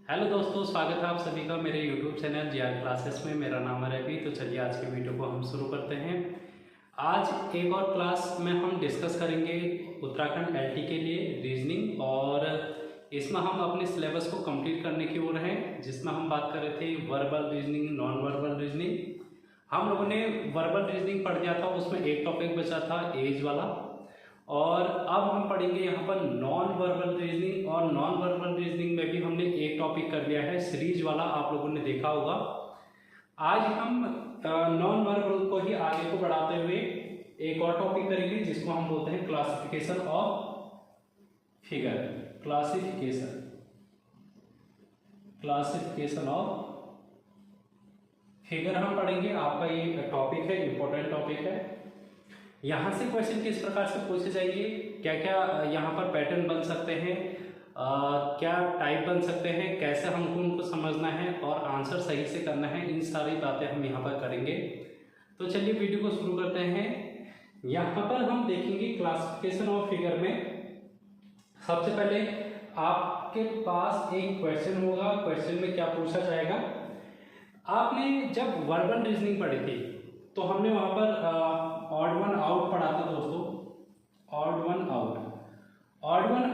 Hello दोस्तों, स्वागत है आप सभी का मेरे यूट्यूब चैनल जीआर क्लासेस में। मेरा नाम है रवि। तो चलिए आज के वीडियो को हम शुरू करते हैं। आज एक और क्लास में हम डिस्कस करेंगे उत्तराखंड एलटी के लिए रीजनिंग, और इसमें हम अपने सिलेबस को कंप्लीट करने की ओर हैं, जिसमें हम बात कर रहे थे verbal reasoning, non verbal reasoning. हम लोगों ने वर्बल रीजनिंग पढ़ दिया था, उसमें एक टॉपिक बचा था एज वाला, और अब हम पढ़ेंगे यहाँ पर नॉन वर्बल रीजनिंग। और नॉन वर्बल रीजनिंग में भी हमने एक टॉपिक कर लिया है सीरीज वाला, आप लोगों ने देखा होगा। आज हम नॉन वर्बल को ही आगे को बढ़ाते हुए एक और टॉपिक करेंगे, जिसको हम बोलते हैं classification of figure. Classification of figure हम पढ़ेंगे। आपका ये टॉपिक है, इंपॉर्टेंट टॉपिक है। यहाँ से क्वेश्चन किस प्रकार से पूछे जाएंगे, क्या क्या यहाँ पर पैटर्न बन सकते हैं, क्या टाइप बन सकते हैं, कैसे हमको उनको समझना है और आंसर सही से करना है, इन सारी बातें हम यहाँ पर करेंगे। तो चलिए वीडियो को शुरू करते हैं। यहाँ पर हम देखेंगे क्लासिफिकेशन ऑफ फिगर में सबसे पहले आपके पास एक क्वेश्चन होगा। क्वेश्चन में क्या पूछा जाएगा, आपने जब वर्बल रीजनिंग पढ़ी थी तो हमने वहाँ पर ऑड वन आउट पढ़ा था दोस्तों। ऑड वन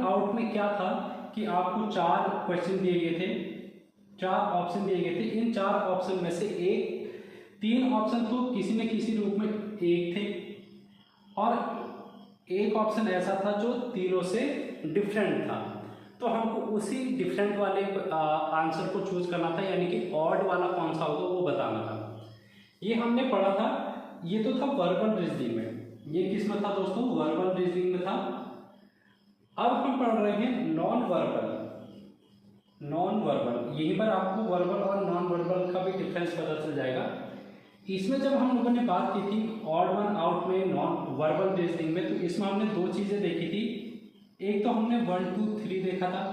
आउट में क्या था कि आपको 4 क्वेश्चन दिए गए थे, 4 ऑप्शन दिए गए थे। इन 4 ऑप्शन में से 3 ऑप्शन तो किसी न किसी रूप में एक थे, और एक ऑप्शन ऐसा था जो तीनों से डिफरेंट था। तो हमको उसी डिफरेंट वाले आंसर को चूज करना था, यानी कि ऑड वाला कौन सा होगा वो बताना था। ये हमने पढ़ा था। ये तो था वर्बल रीजनिंग में। ये किस में था दोस्तों? वर्बल रीजनिंग में था। अब हम पढ़ रहे हैं नॉन वर्बल। यहीं पर आपको वर्बल और नॉन वर्बल का भी डिफरेंस पता चल जाएगा। इसमें जब हम लोगों ने बात की थी ऑड वन आउट में, नॉन वर्बल रीजनिंग में, तो इसमें हमने 2 चीजें देखी थी। एक तो हमने 1 2 3 देखा था,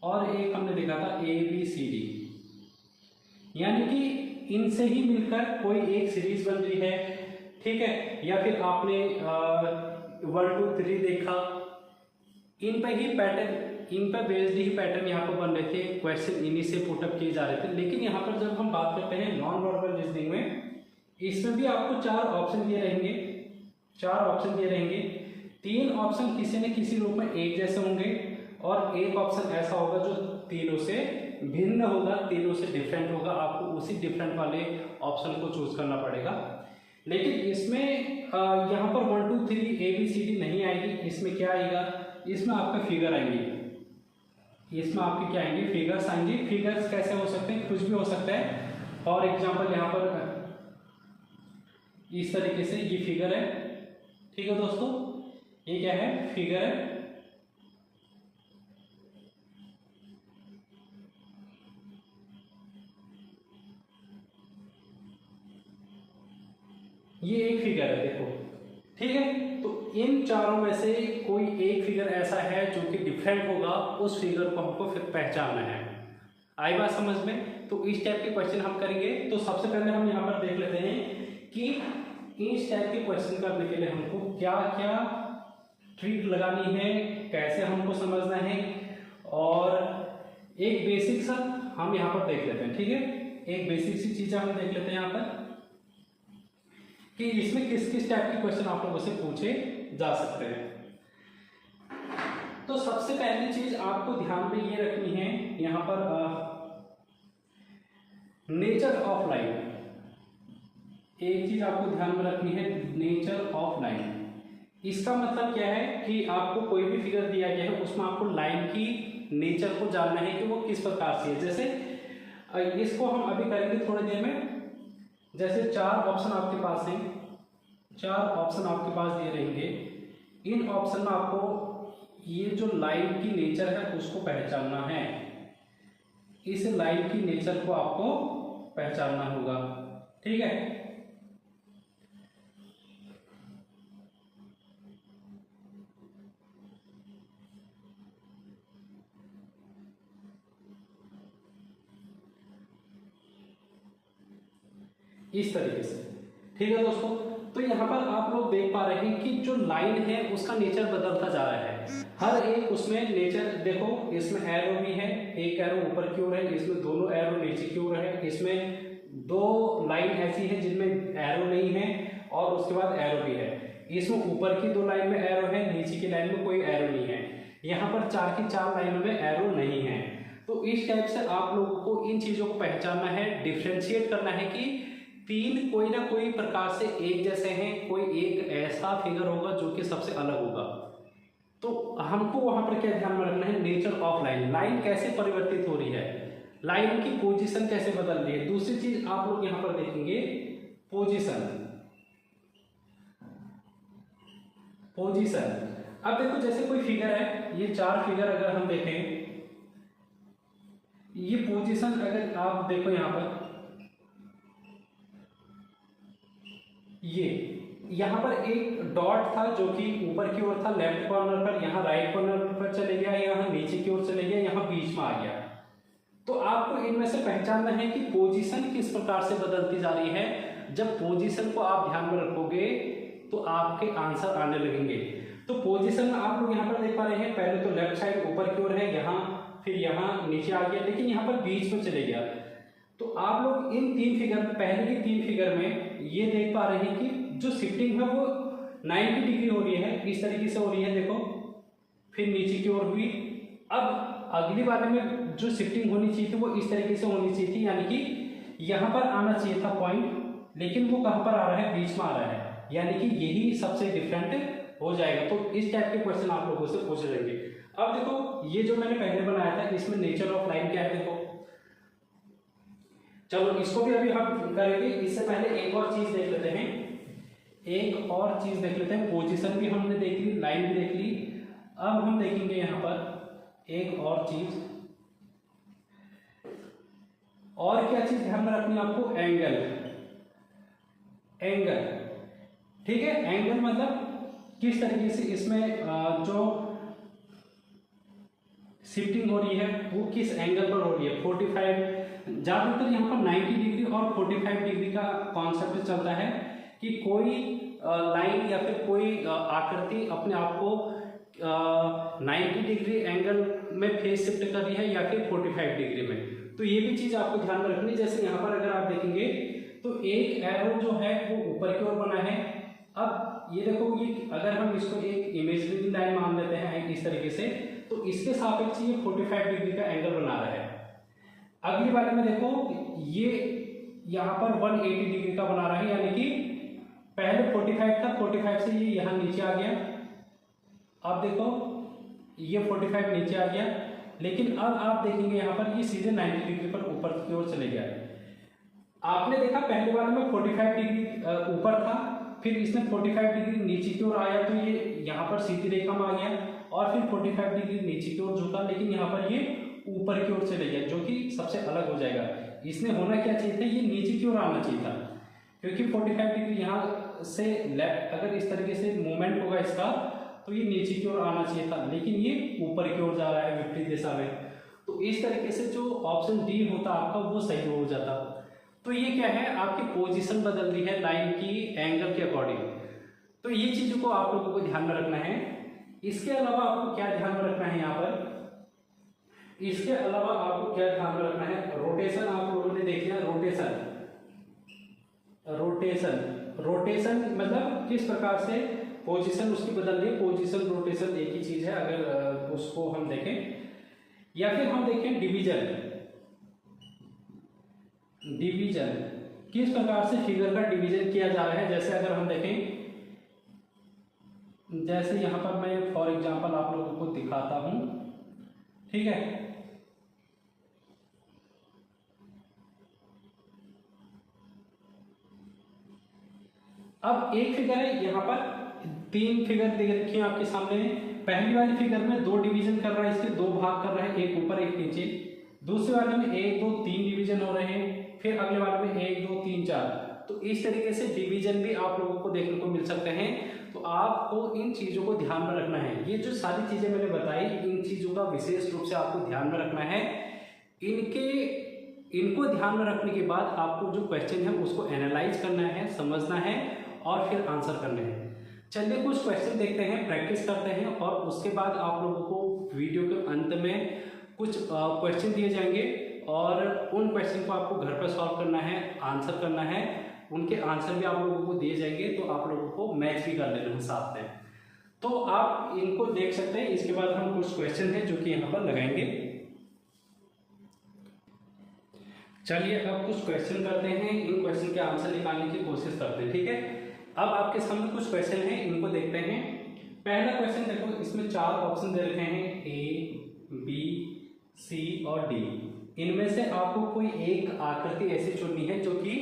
और एक हमने देखा था ABCD, यानी कि इनसे ही मिलकर कोई एक सीरीज बन रही है, ठीक है। या फिर आपने 1 2 3 देखा, इन पे ही पैटर्न, इन पे बेस्ड ही पैटर्न यहाँ पर बन रहे थे, क्वेश्चन इन्हीं से पुटअप किए जा रहे थे। लेकिन यहाँ पर जब हम बात करते हैं नॉन वर्बल रीजनिंग में, इसमें भी आपको 4 ऑप्शन दिए रहेंगे। 3 ऑप्शन किसी न किसी रूप में एक जैसे होंगे, और एक ऑप्शन ऐसा होगा जो तीनों से भिन्न होगा, तीनों से डिफरेंट होगा। आपको उसी डिफरेंट वाले ऑप्शन को चूज करना पड़ेगा। लेकिन इसमें यहाँ पर 1 2 3 ABCD नहीं आएगी। इसमें क्या आएगा? इसमें आपका फिगर आएंगे। इसमें आपके क्या आएंगे? फिगर्स आएंगे। फिगर्स कैसे हो सकते हैं? कुछ भी हो सकता है। फॉर एग्जाम्पल यहाँ पर इस तरीके से ये फिगर है, ठीक है दोस्तों। ये क्या है? फिगर है। ये एक फिगर है, देखो, ठीक है। तो इन चारों में से कोई एक फिगर ऐसा है जो कि डिफरेंट होगा, उस फिगर को हमको फिर पहचानना है। आई बात समझ में? तो इस टाइप के क्वेश्चन हम करेंगे। तो सबसे पहले हम यहाँ पर देख लेते हैं कि इस टाइप के क्वेश्चन करने के लिए हमको क्या क्या ट्रिक लगानी है, कैसे हमको समझना है, और एक बेसिक सा हम यहाँ पर देख लेते हैं, ठीक है। एक बेसिक सी चीजें हम देख लेते हैं यहाँ पर कि इसमें किस किस टाइप के क्वेश्चन आप लोगों से पूछे जा सकते हैं। तो सबसे पहली चीज आपको ध्यान में ये रखनी है, यहाँ पर नेचर ऑफ लाइन। एक चीज आपको ध्यान में रखनी है, नेचर ऑफ लाइन। इसका मतलब क्या है कि आपको कोई भी फिगर दिया गया है, उसमें आपको लाइन की नेचर को जानना है कि वो किस प्रकार से है। जैसे इसको हम अभी करेंगे थोड़ी देर में। जैसे 4 ऑप्शन आपके पास हैं, 4 ऑप्शन आपके पास दिए रहेंगे। इन ऑप्शन में आपको ये जो लाइन की नेचर है उसको पहचानना है। इस लाइन की नेचर को आपको पहचानना होगा, ठीक है। इस तरीके से, ठीक है दोस्तों। तो यहाँ पर आप लोग देख पा रहे हैं कि जो लाइन है उसका नेचर बदलता जा रहा है। हर एक उसमें नेचर देखो, इसमें एरो भी है, एक एरो ऊपर की ओर है, इसमें दोनों एरो नीचे की ओर है, इसमें दो लाइन ऐसी है जिनमें एरो नहीं है और उसके बाद एरो भी है, इसमें ऊपर की दो लाइन में एरो है, नीचे की लाइन में कोई एरो नहीं है, यहाँ पर चार की चार लाइनों में एरो नहीं है। तो इस टाइप से आप लोगों को इन चीजों को पहचानना है, डिफ्रेंशिएट करना है कि तीन कोई ना कोई प्रकार से एक जैसे हैं, कोई एक ऐसा फिगर होगा जो कि सबसे अलग होगा। तो हमको वहां पर क्या ध्यान में रखना है, नेचर ऑफ लाइन, लाइन कैसे परिवर्तित हो रही है, लाइन की पोजीशन कैसे बदल रही है। दूसरी चीज आप लोग यहां पर देखेंगे पोजीशन। अब देखो जैसे कोई फिगर है, ये चार फिगर अगर हम देखें, ये पोजीशन अगर आप देखो यहां पर, ये यहां पर एक डॉट था जो कि ऊपर की ओर था लेफ्ट कॉर्नर पर, यहां राइट कॉर्नर पर चले गया, यहां नीचे की ओर चले गया, यहां बीच में आ गया। तो आपको इनमें से पहचानना है कि पोजीशन किस प्रकार से बदलती जा रही है। जब पोजीशन को आप ध्यान में रखोगे तो आपके आंसर आने लगेंगे। तो पोजीशन में आप लोग यहाँ पर देख पा रहे हैं, पहले तो लेफ्ट साइड ऊपर की ओर है, यहाँ फिर यहाँ नीचे आ गया, लेकिन यहाँ पर बीच में चले गया। तो आप लोग इन तीन फिगर, पहले की तीन फिगर में ये देख पा रहे हैं कि जो शिफ्टिंग है वो 90 डिग्री हो रही है, इस तरीके से हो रही है, देखो, फिर नीचे की ओर हुई। अब अगली वाले में जो शिफ्टिंग होनी चाहिए थी वो इस तरीके से होनी चाहिए थी, यानी कि यहाँ पर आना चाहिए था पॉइंट, लेकिन वो कहाँ पर आ रहा है, बीच में आ रहा है, यानी कि यही सबसे डिफरेंट हो जाएगा। तो इस टाइप के क्वेश्चन आप लोगों से पूछे जाएंगे। अब देखो ये जो मैंने पहले बनाया था, इसमें नेचर ऑफ लाइन क्या है, देखो, चलो इसको भी अभी हम करेंगे। इससे पहले एक और चीज देख लेते हैं, पोजीशन भी हमने देख ली, लाइन भी देख ली। अब हम देखेंगे यहाँ पर एक और चीज, और क्या चीज ध्यान में रखनी है आपको, एंगल, ठीक है। एंगल मतलब किस तरीके से इसमें जो शिफ्टिंग हो रही है वो किस एंगल पर हो रही है। 45 ज्यादातर यहाँ पर 90 डिग्री और 45 डिग्री का कॉन्सेप्ट चलता है कि कोई लाइन या फिर कोई आकृति अपने आप को 90 डिग्री एंगल में फेस शिफ्ट कर रही है या फिर 45 डिग्री में। तो ये भी चीज आपको ध्यान में रखनी। जैसे यहाँ पर अगर आप देखेंगे तो एक एरो जो है वो ऊपर की ओर बना है। अब ये देखो, ये अगर हम इसको एक इमेजिनरी लाइन मान लेते हैं इस तरीके से, तो इसके सापेक्ष ये 45 डिग्री का एंगल बना रहा है। अगली बार में देखो, ये यहाँ पर 180 डिग्री का बना रहा है, यानी कि पहले 45 था, 45 से ये यहाँ नीचे आ गया। अब देखो ये 45 नीचे आ गया, लेकिन अब आप देखेंगे यहाँ पर ये सीधे 90 डिग्री पर ऊपर की ओर चले गया। आपने देखा पहले बार में 45 डिग्री ऊपर था, फिर इसने 45 डिग्री नीचे की ओर आया, तो ये यहाँ पर सीधी रेखा में आ गया, और फिर 45 डिग्री नीचे की ओर झुका, लेकिन यहाँ पर ये ऊपर की ओर चले गया, जो कि सबसे अलग हो जाएगा। इसने होना क्या चाहिए था, ये नीचे की ओर आना चाहिए था, क्योंकि 45 डिग्री यहाँ से लेफ्ट अगर इस तरीके से मूवमेंट होगा इसका, तो ये नीचे की ओर आना चाहिए था, लेकिन ये ऊपर की ओर जा रहा है विपरीत दिशा में। तो इस तरीके से जो ऑप्शन डी होता आपका वो सही हो जाता। तो ये क्या है, आपकी पोजीशन बदल रही है लाइन की एंगल के अकॉर्डिंग। तो ये चीजों को आप लोगों को ध्यान में रखना है। इसके अलावा आपको क्या ध्यान में रखना है यहाँ पर, इसके अलावा आपको क्या ध्यान में रखना है, रोटेशन आप लोगों ने देख लिया। रोटेशन मतलब किस प्रकार से पोजीशन उसकी बदल रही है। पोजीशन रोटेशन एक ही चीज है अगर उसको हम देखें, या फिर हम देखें डिवीजन किस प्रकार से फिगर का डिवीजन किया जा रहा है। जैसे अगर हम देखें, जैसे यहां पर मैं फॉर एग्जांपल आप लोगों को दिखाता हूं, ठीक है। अब एक फिगर है, यहाँ पर 3 फिगर दे रखी है आपके सामने। पहली वाली फिगर में 2 डिवीजन कर रहा है, इसके 2 भाग कर रहा है, एक ऊपर एक नीचे। दूसरे वाले में 1 2 3 डिवीजन हो रहे हैं, फिर अगले वाले में 1 2 3 4। तो इस तरीके से डिवीजन भी आप लोगों को देखने को मिल सकते हैं। तो आपको इन चीजों को ध्यान में रखना है। ये जो सारी चीजें मैंने बताई, इन चीजों का विशेष रूप से आपको ध्यान में रखना है। इनको ध्यान में रखने के बाद आपको जो क्वेश्चन है उसको एनालाइज करना है, समझना है और फिर आंसर करने हैं। चलिए कुछ क्वेश्चन देखते हैं, प्रैक्टिस करते हैं और उसके बाद आप लोगों को वीडियो के अंत में कुछ क्वेश्चन दिए जाएंगे और उन क्वेश्चन को आपको घर पर सॉल्व करना है, आंसर करना है। उनके आंसर भी आप लोगों को दिए जाएंगे तो आप लोगों को मैच भी कर लेना है साथ में। तो आप इनको देख सकते हैं। इसके बाद हम कुछ क्वेश्चन हैं जो कि यहाँ पर लगाएंगे। चलिए अब कुछ क्वेश्चन करते हैं, इन क्वेश्चन के आंसर निकालने की कोशिश करते हैं। ठीक है, अब आपके सामने कुछ क्वेश्चन हैं, इनको देखते हैं। पहला क्वेश्चन देखो, इसमें 4 ऑप्शन दे रखे हैं, A, B, C और D। इनमें से आपको कोई एक आकृति ऐसी चुननी है जो कि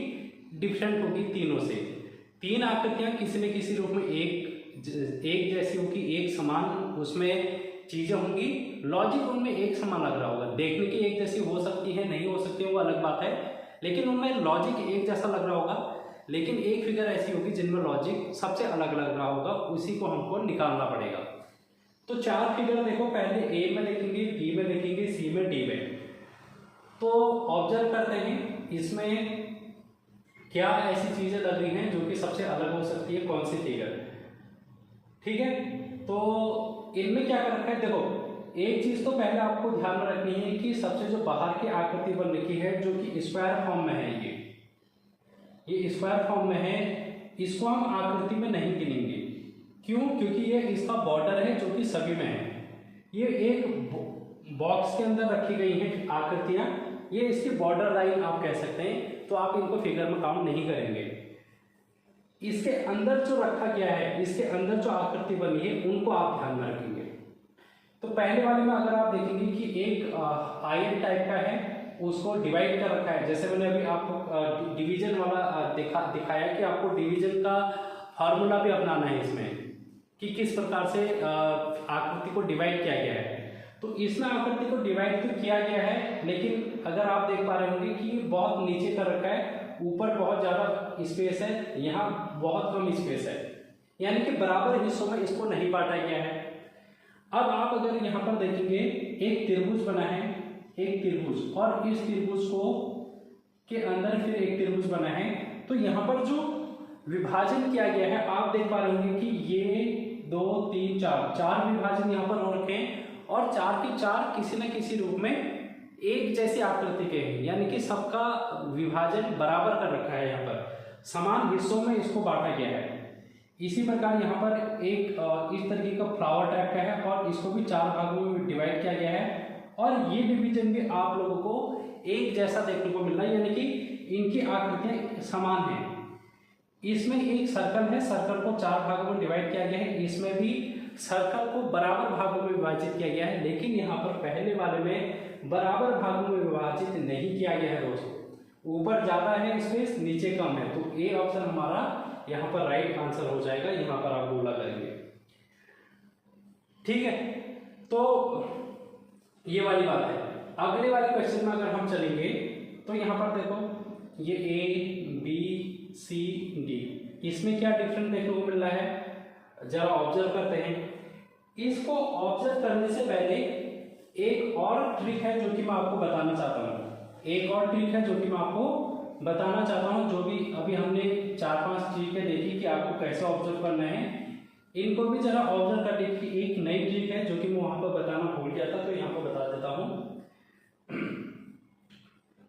डिफरेंट होगी तीनों से। 3 आकृतियां किसी न किसी रूप में एक जैसी होगी, एक समान उसमें चीजें होंगी। लॉजिक उनमें एक समान लग रहा होगा, देखने की एक जैसी हो सकती है, नहीं हो सकती है, वो अलग बात है, लेकिन उनमें लॉजिक एक जैसा लग रहा होगा। लेकिन एक फिगर ऐसी होगी जिनमें लॉजिक सबसे अलग लग रहा होगा, उसी को हमको निकालना पड़ेगा। तो 4 फिगर देखो, पहले ए में लिखेंगे, बी में लिखेंगे, सी में, डी में। तो ऑब्जर्व करते हैं इसमें क्या ऐसी चीजें लग रही हैं जो कि सबसे अलग हो सकती है, कौन सी फिगर। ठीक है, तो इनमें क्या कर रखा है, देखो एक चीज तो पहले आपको ध्यान में रखनी है कि सबसे जो बाहर की आकृति बन रखी है जो कि स्क्वायर फॉर्म में है, ये स्क्वायर फॉर्म में है, इसको हम आकृति में नहीं गिनेंगे। क्यों? क्योंकि ये इसका बॉर्डर है जो कि सभी में है। ये एक बॉक्स के अंदर रखी गई हैं आकृतियां, ये इसकी बॉर्डर लाइन आप कह सकते हैं, तो आप इनको फिगर में काउंट नहीं करेंगे। इसके अंदर जो रखा गया है, इसके अंदर जो आकृति बनी है, उनको आप ध्यान में रखेंगे। तो पहले वाले में अगर आप देखेंगे कि एक आयन टाइप का है, उसको डिवाइड कर रखा है। जैसे मैंने अभी आपको डिवीजन वाला दिखाया कि आपको डिवीजन का फॉर्मूला भी अपनाना है इसमें, कि किस प्रकार से आकृति को डिवाइड किया गया है। तो इसमें आकृति को डिवाइड तो किया गया है, लेकिन अगर आप देख पा रहे होंगे कि बहुत नीचे कर रखा है, ऊपर बहुत ज्यादा स्पेस है, यहाँ बहुत कम स्पेस है, यानी कि बराबर हिस्सों में इसको नहीं बांटा गया है। अब आप अगर यहाँ पर देखेंगे, एक त्रिभुज बना है, एक त्रिभुज, और इस त्रिभुज को के अंदर फिर एक त्रिभुज बना है। तो यहाँ पर जो विभाजन किया गया है, आप देख पा रहे होंगे कि ये 2, 3, 4 विभाजन यहाँ पर हो रखे हैं, और 4 के 4 किसी न किसी रूप में एक जैसी आकृति के हैं, यानी कि सबका विभाजन बराबर कर रखा है, यहाँ पर समान हिस्सों में इसको बांटा गया है। इसी प्रकार यहाँ पर एक इस तरीके का फ्लावर टाइप का है, और इसको भी 4 भागों में डिवाइड किया गया है, और ये डिवीजन भी आप लोगों को एक जैसा देखने को मिल रहा है, यानी कि इनकी आकृतियां समान हैं। इसमें एक सर्कल है, सर्कल को 4 भागों में डिवाइड किया गया है, इसमें भी सर्कल को बराबर भागों में विभाजित किया गया है, लेकिन यहाँ पर पहले वाले में बराबर भागों में विभाजित नहीं किया गया है दोस्तों। ऊपर ज्यादा है स्पेस, नीचे कम है, तो ए ऑप्शन हमारा यहाँ पर राइट आंसर हो जाएगा। यहाँ पर आप बोला करेंगे। ठीक है, तो ये वाली बात है। अगले वाले क्वेश्चन में अगर हम चलेंगे तो यहाँ पर देखो, ये A, B, C, D, इसमें क्या डिफरेंस देखने को मिल रहा है, जरा ऑब्जर्व करते हैं। इसको ऑब्जर्व करने से पहले एक और ट्रिक है जो कि मैं आपको बताना चाहता हूँ। एक और ट्रिक है जो कि मैं आपको बताना चाहता हूँ, जो भी अभी हमने 4-5 ट्रिकें देखी कि आपको कैसे ऑब्जर्व करना है, इनको भी जरा ऑब्जर्व करने की एक नई ट्रिक है जो कि मैं वहां पर बताना भूल गया था, तो यहाँ पर बता देता हूँ।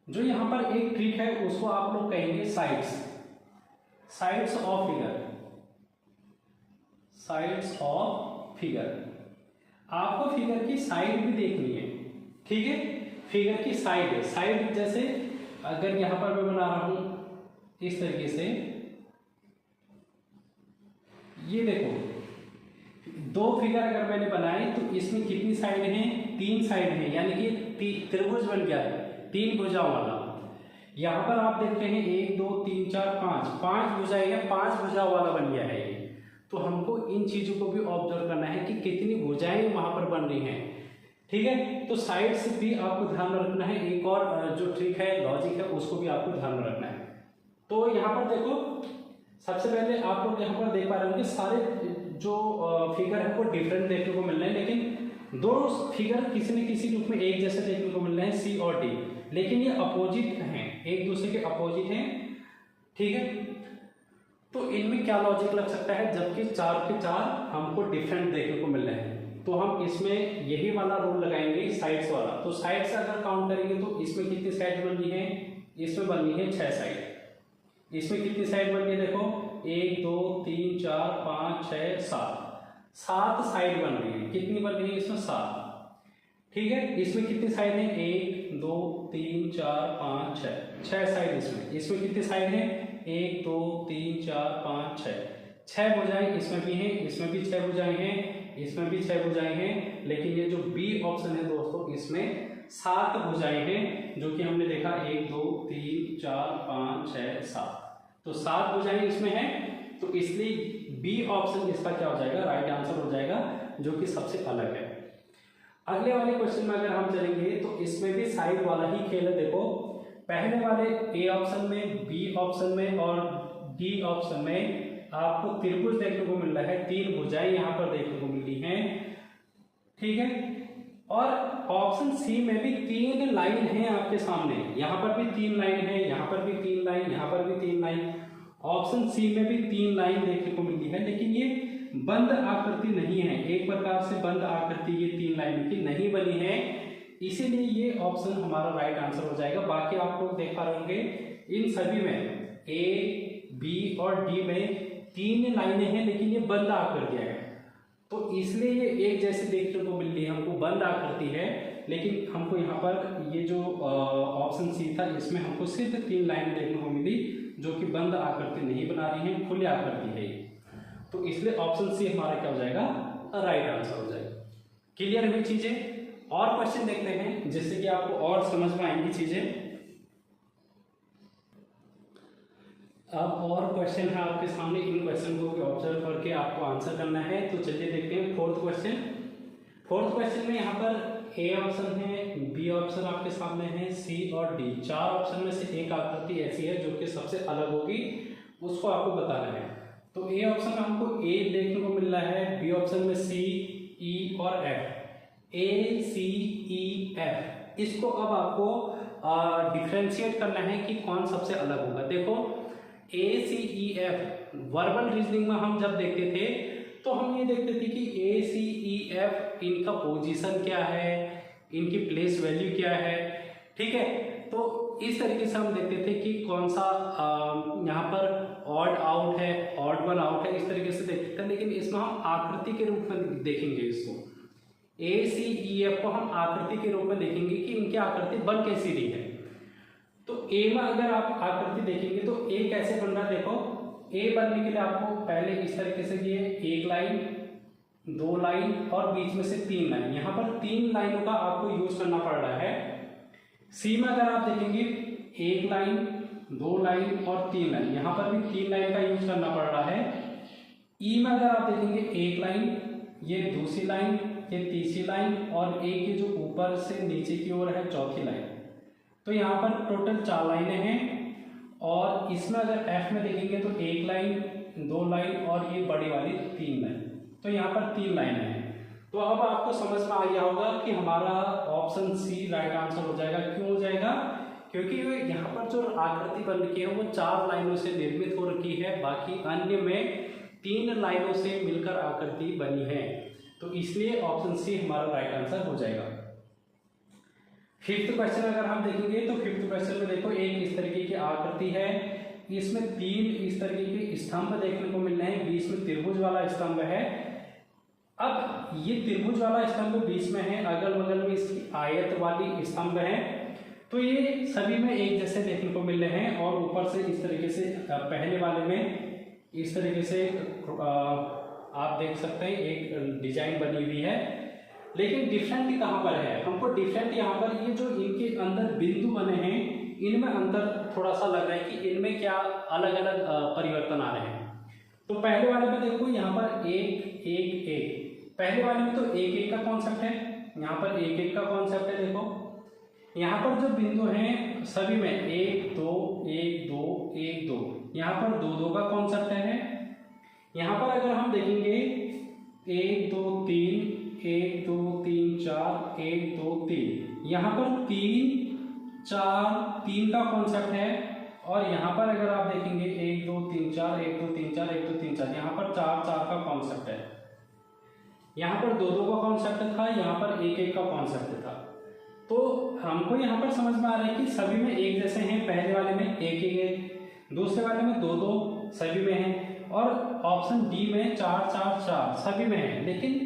जो यहाँ पर एक ट्रिक है उसको आप लोग कहेंगे sides of figure. Sides of figure, आपको फिगर की साइड भी देखनी है। ठीक है, फिगर की साइड जैसे अगर यहाँ पर मैं बना रहा हूं इस तरीके से, ये देखो 2 फिगर अगर मैंने बनाए तो इसमें कितनी साइड हैं, 3 साइड हैं, यानी कि त्रिभुज बन गया है, 3 भुजाओं वाला। यहाँ पर आप देखते हैं 1, 2, 3, 4, 5 भुजाएं हैं, 5 भुजाओं वाला बन गया है। तो हमको इन चीजों को भी ऑब्जर्व करना है कि कितनी भुजाएं वहां पर बन रही हैं। ठीक है, तो साइड से भी आपको ध्यान में रखना है। एक और जो ट्रिक है, लॉजिक है, उसको भी आपको ध्यान में रखना है। तो यहाँ पर देखो, सबसे पहले आप लोग यहाँ पर देख पा रहे होंगे सारे जो फिगर है वो डिफरेंट देखने को मिल रहे हैं, लेकिन 2 फिगर किसी न किसी रूप में एक जैसे देखने को मिल रहे हैं, सी और डी, लेकिन ये अपोजिट हैं, एक दूसरे के अपोजिट हैं। ठीक है, तो इनमें क्या लॉजिक लग सकता है, जबकि 4 के 4 हमको डिफरेंट देखने को मिल रहे हैं, तो हम इसमें यही वाला रूल लगाएंगे साइड्स वाला। तो साइड से अगर काउंट करेंगे तो इसमें कितनी साइड बन रही है, इसमें बन रही है 6 साइड। इसमें कितनी साइड बन रही है, देखो 1 2 3 4 5 6 7 साइड बन रही है। कितनी बन रही है इसमें, 7। ठीक है, इसमें कितनी साइड है, 1 2 3 4 5 6 साइड। इसमें कितनी साइड है, 1 2 3 4 5 6 भुजाएं इसमें भी हैं, इसमें भी 6 भुजाएं हैं, इसमें भी 6 भुजाएं हैं। लेकिन ये जो बी ऑप्शन है दोस्तों, इसमें 7 भुजाएं हैं, जो कि हमने देखा 1 2 3 4 5 6 7, तो 7 भुजाएं इसमें हैं। तो इसलिए बी ऑप्शन इसका क्या हो जाएगा, राइट आंसर हो जाएगा, जो कि सबसे अलग है। अगले वाले क्वेश्चन में अगर हम चलेंगे तो इसमें भी साइड वाला ही खेल है। देखो पहले वाले ए ऑप्शन में, बी ऑप्शन में और डी ऑप्शन में आपको त्रिभुज देखने को मिल रहा है, 3 भुजाएं यहाँ पर देखने को मिल रही हैं। ठीक है, और ऑप्शन सी में भी 3 लाइन है आपके सामने, यहाँ पर भी 3 लाइन है, यहाँ पर भी 3 लाइन, यहाँ पर भी 3 लाइन। ऑप्शन सी में भी 3 लाइन देखने को मिलती है, लेकिन ये बंद आकृति नहीं है, एक प्रकार से बंद आकृति ये 3 लाइन की नहीं बनी है, इसीलिए ये ऑप्शन हमारा राइट आंसर हो जाएगा। बाकी आप लोग देख पा रहे होंगे इन सभी में ए बी और डी में 3 लाइनें हैं, लेकिन ये बंद आकृतियां हैं, तो इसलिए ये एक जैसे देखने को मिल रही है, हमको बंद आकृति है। लेकिन हमको यहाँ पर ये जो ऑप्शन सी था, इसमें हमको सिर्फ 3 लाइनें देखने को मिली, जो कि बंद आकृति नहीं बना रही है, खुली आकृति है। तो इसलिए ऑप्शन सी हमारा क्या हो जाएगा, राइट आंसर हो जाएगा। क्लियर हुई चीजें? और क्वेश्चन देखते हैं जिससे कि आपको और समझ में आएंगी चीजें। अब और क्वेश्चन है आपके सामने, इन क्वेश्चन को भी ऑब्जर्व करके आपको आंसर करना है। तो चलिए देखते हैं फोर्थ क्वेश्चन। फोर्थ क्वेश्चन में यहाँ पर ए ऑप्शन है, बी ऑप्शन आपके सामने है, सी और डी, 4 ऑप्शन में से एक आकृति ऐसी है जो कि सबसे अलग होगी, उसको आपको बताना है। तो ए ऑप्शन में हमको ए देखने को मिल रहा है, बी ऑप्शन में सी, ई और एफ, ए सी ई एफ। इसको अब आपको डिफ्रेंशिएट करना है कि कौन सबसे अलग होगा। देखो ए सी ई एफ वर्बल रीजनिंग में हम जब देखते थे तो हम ये देखते थे कि ए सी ई एफ इनका पोजीशन क्या है, इनकी प्लेस वैल्यू क्या है। ठीक है, तो इस तरीके से हम देखते थे कि कौन सा यहाँ पर ऑड आउट है, ऑड वन आउट है, इस तरीके से देखते थे। लेकिन इसमें हम आकृति के रूप में देखेंगे, इसको ए सी ई एफ को हम आकृति के रूप में देखेंगे कि इनकी आकृति बन कैसी रही है। तो ए में अगर आप आकृति देखेंगे तो ए कैसे बन रहा है, देखो ए बनने के लिए आपको पहले इस तरीके से ये 1 लाइन, 2 लाइन और बीच में से 3 लाइन, यहाँ पर 3 लाइनों का आपको यूज करना पड़ रहा है। सी में अगर आप देखेंगे 1 लाइन, 2 लाइन और 3 लाइन, यहाँ पर भी 3 लाइन का यूज करना पड़ रहा है। ई में अगर आप देखेंगे 1 लाइन, ये दूसरी लाइन, ये तीसरी लाइन और एक ये जो ऊपर से नीचे की ओर है चौथी लाइन। तो यहाँ पर टोटल 4 लाइनें हैं। और इसमें अगर एफ में देखेंगे तो 1 लाइन, 2 लाइन और ये बड़ी वाली 3 लाइन, तो यहाँ पर 3 लाइनें हैं। तो अब आपको समझ में आ गया होगा कि हमारा ऑप्शन सी राइट आंसर हो जाएगा। क्यों हो जाएगा? क्योंकि यहाँ पर जो आकृति बन रखी है वो 4 लाइनों से निर्मित हो रखी है, बाकी अन्य में 3 लाइनों से मिलकर आकृति बनी है। तो इसलिए ऑप्शन सी हमारा राइट आंसर हो जाएगा। फिफ्थ क्वेश्चन अगर हम देखेंगे तो फिफ्थ क्वेश्चन में देखो एक इस तरीके की आकृति है, इसमें 3 इस तरीके के स्तंभ देखने को मिल रहे हैं, बीच में त्रिभुज वाला स्तंभ है। अब ये त्रिभुज वाला स्तंभ बीच में है, अगल बगल में इसकी आयत वाली स्तंभ है, तो ये सभी में एक जैसे देखने को मिल रहे हैं। और ऊपर से इस तरीके से पहले वाले में इस तरीके से आप देख सकते हैं एक डिजाइन बनी हुई है। लेकिन डिफरेंट कहाँ पर है? हमको डिफरेंट यहाँ पर ये जो इनके अंदर बिंदु बने हैं इनमें अंतर थोड़ा सा लग रहा है कि इनमें क्या अलग अलग परिवर्तन आ रहे हैं। तो पहले वाले में देखो यहाँ पर 1 1 1, पहले वाले में तो 1 1 का कॉन्सेप्ट है, यहाँ पर 1 1 का कॉन्सेप्ट है। देखो यहाँ पर जो बिंदु हैं सभी में 1 2 1 2 1 2, यहाँ पर 2 2 का कॉन्सेप्ट है। यहाँ पर अगर हम देखेंगे 1 2 3 1 2 3 4 1 2 3, यहाँ पर 3 4 3 का कॉन्सेप्ट है। और यहाँ पर अगर आप देखेंगे 1 2 3 4 1 2 3 4 1 2 3 4, यहाँ पर 4 4 का कॉन्सेप्ट है, यहाँ पर 2 2 का कॉन्सेप्ट था, यहाँ पर 1 1 का कॉन्सेप्ट था। तो हमको यहाँ पर समझ में आ रहा है कि सभी में एक जैसे हैं, पहले वाले में 1 1 1, दूसरे वाले में 2 2 सभी में है, और ऑप्शन डी में 4 4 4 सभी में है। लेकिन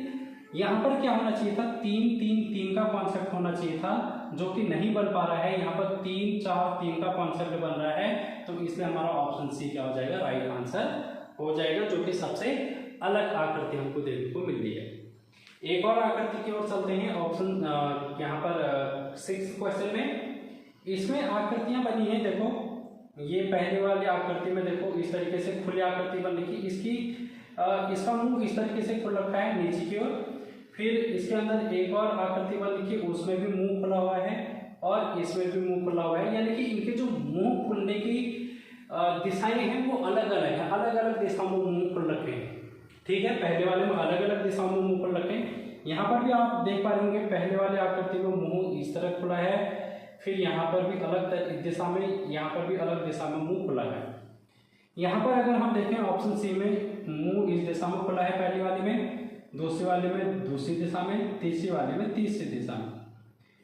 यहाँ पर क्या होना चाहिए था, 3 3 3 का कॉन्सेप्ट होना चाहिए था, जो कि नहीं बन पा रहा है। यहाँ पर 3 4 3 का कॉन्सेप्ट बन रहा है, तो इसलिए हमारा ऑप्शन सी क्या हो जाएगा, राइट आंसर हो जाएगा, जो कि सबसे अलग आकृति हमको देखने को मिल रही है। एक और आकृति की ओर चलते हैं। ऑप्शन यहाँ पर 6 क्वेश्चन में इसमें आकृतियां बनी हैं। देखो ये पहले वाली आकृति में देखो इस तरीके से खुली आकृति बन रही है, इसका मुंह इस तरीके से खुल रखा है नीचे की ओर। फिर इसके अंदर एक और आकृति बन रही है, उसमें भी मुंह खुला हुआ है और इसमें भी मुंह खुला हुआ है, यानी कि इनके जो मुंह खुलने की दिशाएं हैं वो अलग अलग हैं, अलग अलग दिशाओं में मुंह खुल रखे हैं। ठीक है, पहले वाले में अलग अलग दिशाओं में मुंह खुल रखे हैं। यहाँ पर भी आप देख पा रहे होंगे पहले वाले आकृति में मुंह इस तरह खुला है, फिर यहाँ पर भी अलग दिशा में, यहाँ पर भी अलग दिशा में मुंह खुला है। यहाँ पर अगर हम देखें ऑप्शन सी में मुंह इस दिशा में खुला है पहली वाले में, दूसरी वाले में दूसरी दिशा में, तीसरी वाले में तीसरी दिशा में।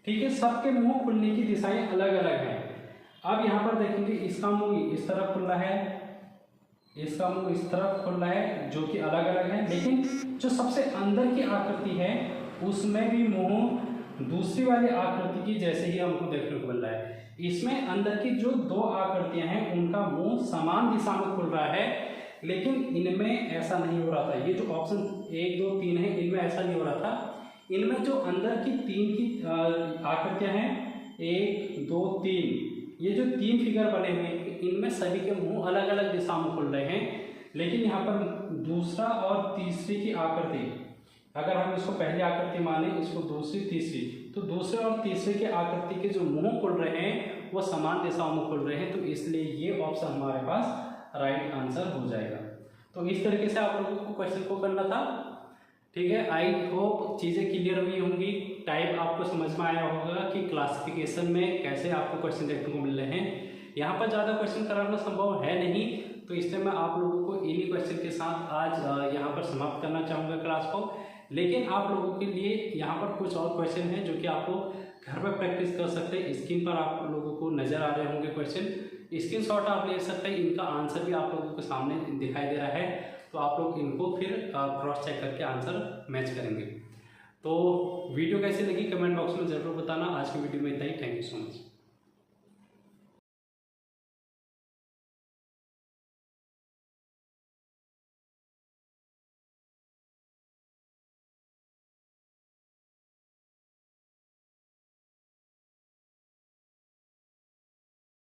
ठीक है, सबके मुंह खुलने की दिशाएं अलग अलग हैं। अब यहाँ पर देखेंगे इसका मुंह इस तरफ खुला है, इसका मुंह इस तरफ खुला है, जो कि अलग अलग है। लेकिन जो सबसे अंदर की आकृति है उसमें भी मुंह दूसरी वाली आकृति की जैसे ही हमको देखने को मिल रहा है। इसमें अंदर की जो 2 आकृतियां हैं उनका मुंह समान दिशा में खुल रहा है, लेकिन इनमें ऐसा नहीं हो रहा था। ये जो ऑप्शन 1 2 3 है इनमें ऐसा नहीं हो रहा था। इनमें जो अंदर की 3 की आकृतियां हैं 1 2 3, ये जो 3 फिगर बने हुए हैं इनमें सभी के मुंह अलग अलग दिशा में खुल रहे हैं। लेकिन यहाँ पर दूसरा और तीसरी की आकृति, अगर हम इसको पहली आकृति माने, इसको दूसरी तीसरी, तो दूसरे और तीसरे के आकृति के जो मुंह खुल रहे हैं वो समान दिशाओं में खुल रहे हैं, तो इसलिए ये ऑप्शन हमारे पास राइट आंसर हो जाएगा। तो इस तरीके से आप लोगों को क्वेश्चन को करना था। ठीक है, आई होप चीज़ें क्लियर हुई होंगी, टाइप आपको समझ में आया होगा कि क्लासिफिकेशन में कैसे आपको क्वेश्चन देखने को मिल रहे हैं। यहाँ पर ज़्यादा क्वेश्चन कराना संभव है नहीं, तो इसलिए मैं आप लोगों को इन्हीं क्वेश्चन के साथ आज यहाँ पर समाप्त करना चाहूँगा क्लास को। लेकिन आप लोगों के लिए यहाँ पर कुछ और क्वेश्चन हैं जो कि आप लोग घर में प्रैक्टिस कर सकते हैं। स्क्रीन पर आप लोगों को नज़र आ रहे होंगे क्वेश्चन, स्क्रीनशॉट आप ले सकते हैं, इनका आंसर भी आप लोगों के सामने दिखाई दे रहा है, तो आप लोग इनको फिर क्रॉस चेक करके आंसर मैच करेंगे। तो वीडियो कैसी लगी कमेंट बॉक्स में ज़रूर बताना। आज की वीडियो में इतना ही, थैंक यू सो मच।